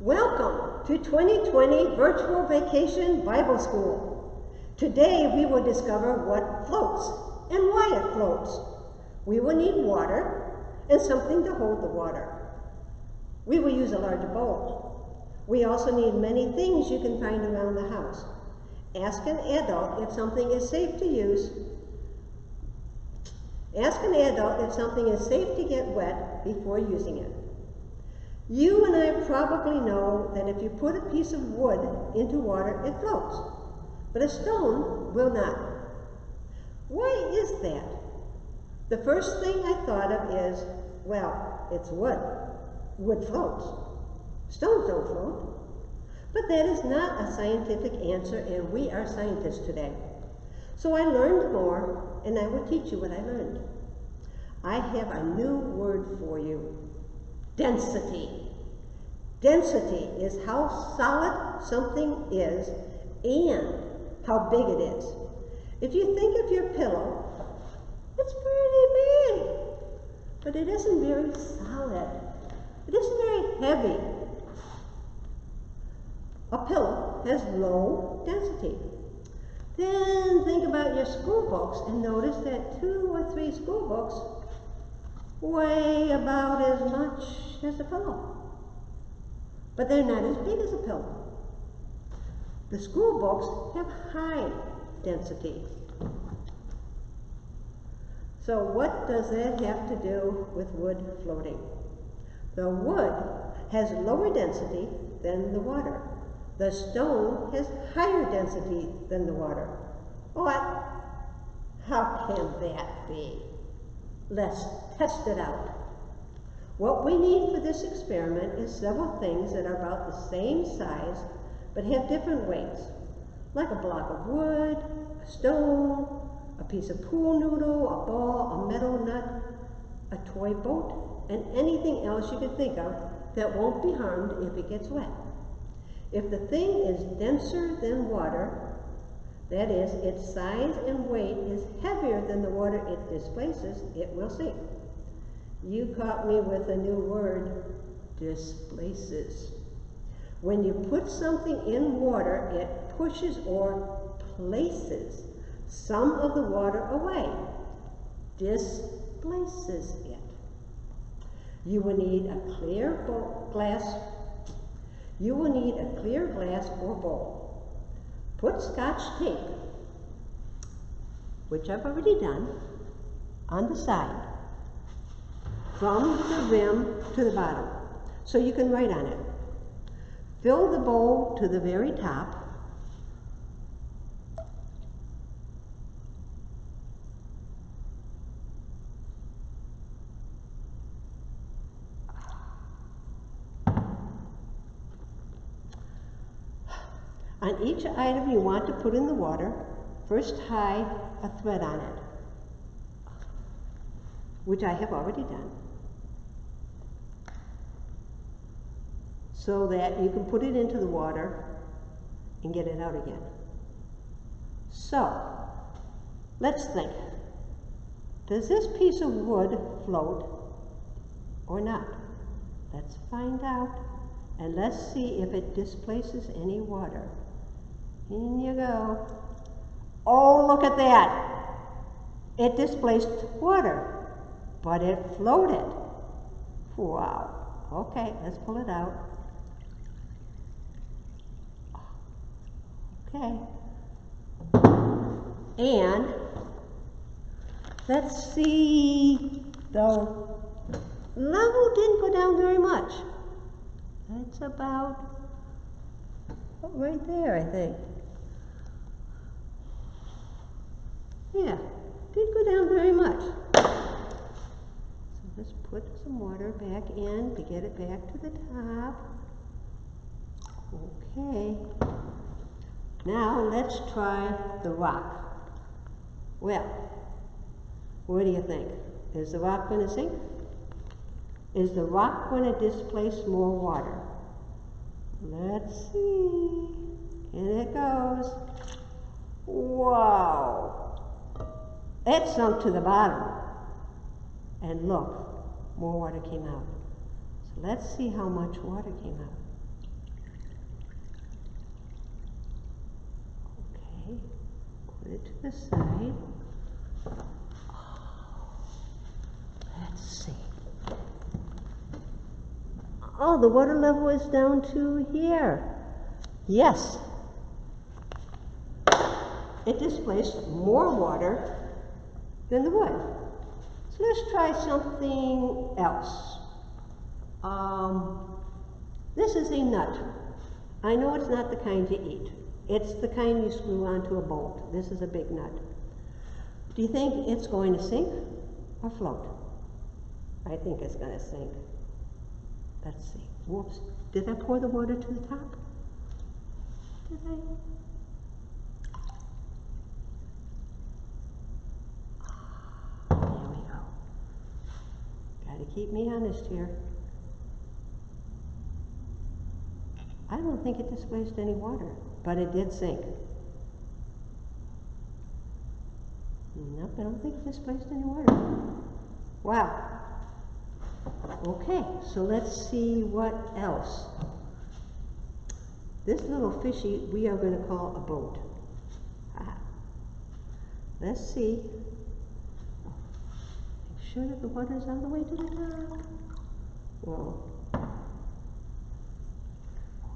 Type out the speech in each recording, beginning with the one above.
Welcome to 2020 Virtual Vacation Bible School. Today we will discover what floats and why it floats. We will need water and something to hold the water. We will use a large bowl. We also need many things you can find around the house. Ask an adult if something is safe to use. Ask an adult if something is safe to get wet before using it. You and I probably know that if you put a piece of wood into water, it floats, but a stone will not. Why is that? The first thing I thought of is, well, it's wood. Wood floats. Stones don't float. But that is not a scientific answer, and we are scientists today. So I learned more, and I will teach you what I learned. I have a new word for you. Density. Density is how solid something is and how big it is. If you think of your pillow, it's pretty big, but it isn't very solid. It isn't very heavy. A pillow has low density. Then think about your school books and notice that 2 or 3 school books weigh about as much as a pillow. But they're not as big as a pillow. The school books have high density. So what does that have to do with wood floating? The wood has lower density than the water. The stone has higher density than the water. What? How can that be? Let's test it out. What we need for this experiment is several things that are about the same size but have different weights, like a block of wood, a stone, a piece of pool noodle, a ball, a metal nut, a toy boat, and anything else you can think of that won't be harmed if it gets wet. If the thing is denser than water, that is, its size and weight is heavier than the water it displaces, it will sink. You caught me with a new word, displaces. When you put something in water, it pushes or places some of the water away, displaces it. You will need a clear glass. You will need a clear glass or bowl. Put Scotch tape, which I've already done, on the side, from the rim to the bottom, so you can write on it. Fill the bowl to the very top. On each item you want to put in the water, first tie a thread on it, which I have already done, so that you can put it into the water and get it out again. So, let's think. Does this piece of wood float or not? Let's find out, and let's see if it displaces any water. In you go. Oh, look at that. It displaced water, but it floated. Wow. Okay, let's pull it out. Okay. And let's see, the level didn't go down very much. It's about right there, I think. Yeah, didn't go down very much. So let's put some water back in to get it back to the top. Okay. Now let's try the rock. Well, what do you think? Is the rock going to sink? Is the rock going to displace more water? Let's see. In it goes. Wow. It sunk to the bottom. And look, more water came out. So let's see how much water came out. Okay, put it to the side. Let's see. Oh, the water level is down to here. Yes. It displaced more water than the wood. So let's try something else. This is a nut. I know it's not the kind you eat. It's the kind you screw onto a bolt. This is a big nut. Do you think it's going to sink or float? I think it's going to sink. Let's see. Whoops. Did I pour the water to the top? Did I? There we go. Got to keep me honest here. I don't think it displaced any water, but it did sink. Nope, I don't think it displaced any water. Wow. Okay, so let's see what else. This little fishy we are going to call a boat. Let's see. Make sure that the water is all the way to the top. Whoa.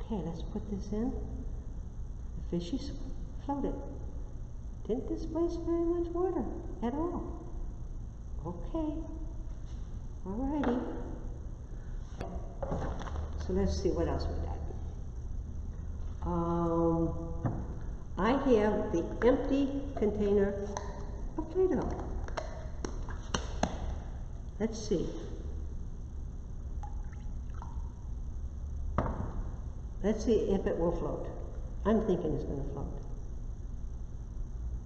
Okay, let's put this in. The fishy floated. Didn't displace very much water at all. Okay. Alrighty. So let's see what else we got. I have the empty container of Play-Doh. Let's see. Let's see if it will float. I'm thinking it's going to float.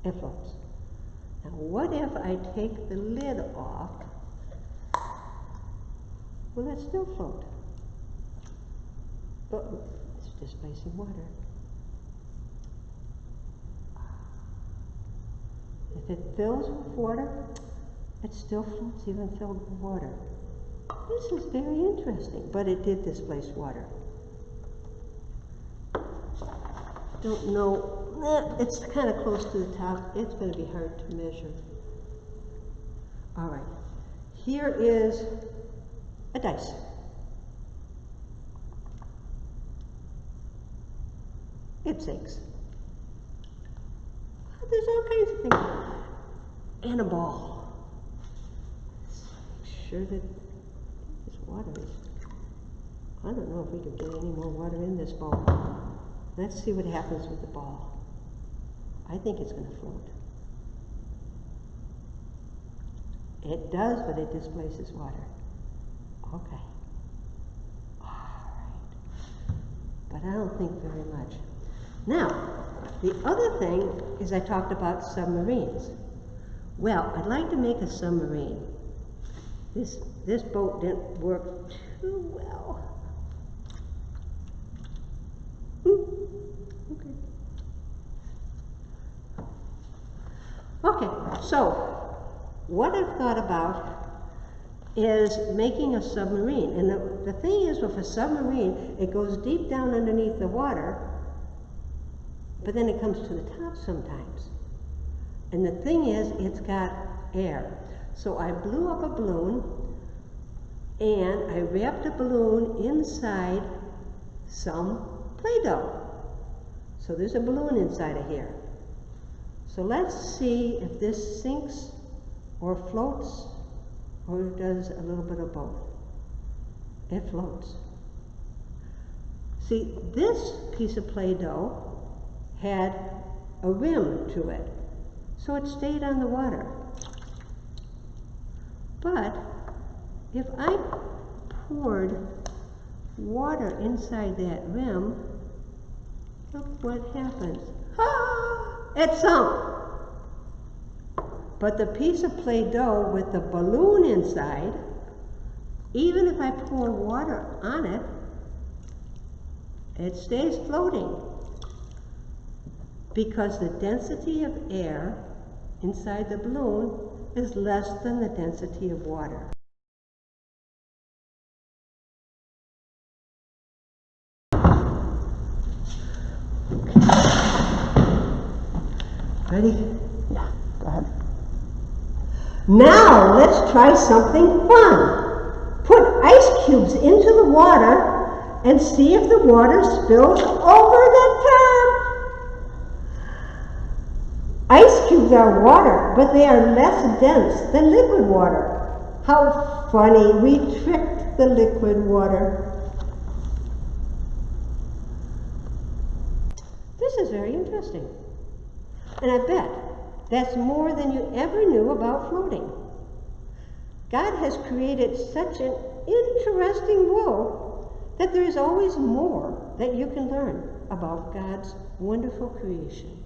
It floats. Now what if I take the lid off? Will it still float? Uh-oh, it's displacing water. If it fills with water, it still floats even filled with water. This is very interesting, but it did displace water. Don't know, it's kind of close to the top. It's going to be hard to measure. All right, here is a dice. It sinks. There's all kinds of things. And a ball. Let's make sure that this water is, I don't know if we can get any more water in this ball. Let's see what happens with the ball. I think it's going to float. It does, but it displaces water. Okay. All right. But I don't think very much. Now, the other thing is I talked about submarines. Well, I'd like to make a submarine. This boat didn't work too well. Okay, so what I've thought about is making a submarine. And the thing is, with a submarine, it goes deep down underneath the water, but then it comes to the top sometimes. And the thing is, it's got air. So I blew up a balloon, and I wrapped a balloon inside some Play-Doh. So there's a balloon inside of here. So let's see if this sinks or floats or does a little bit of both. It floats. See, this piece of Play-Doh had a rim to it, so it stayed on the water. But if I poured water inside that rim, look what happens. Ah! It sunk. But the piece of Play-Doh with the balloon inside, even if I pour water on it, it stays floating because the density of air inside the balloon is less than the density of water. Ready? Yeah, go ahead. Now let's try something fun. Put ice cubes into the water and see if the water spills over the top. Ice cubes are water, but they are less dense than liquid water. How funny, we tricked the liquid water. This is very interesting. And I bet that's more than you ever knew about floating. God has created such an interesting world that there is always more that you can learn about God's wonderful creation.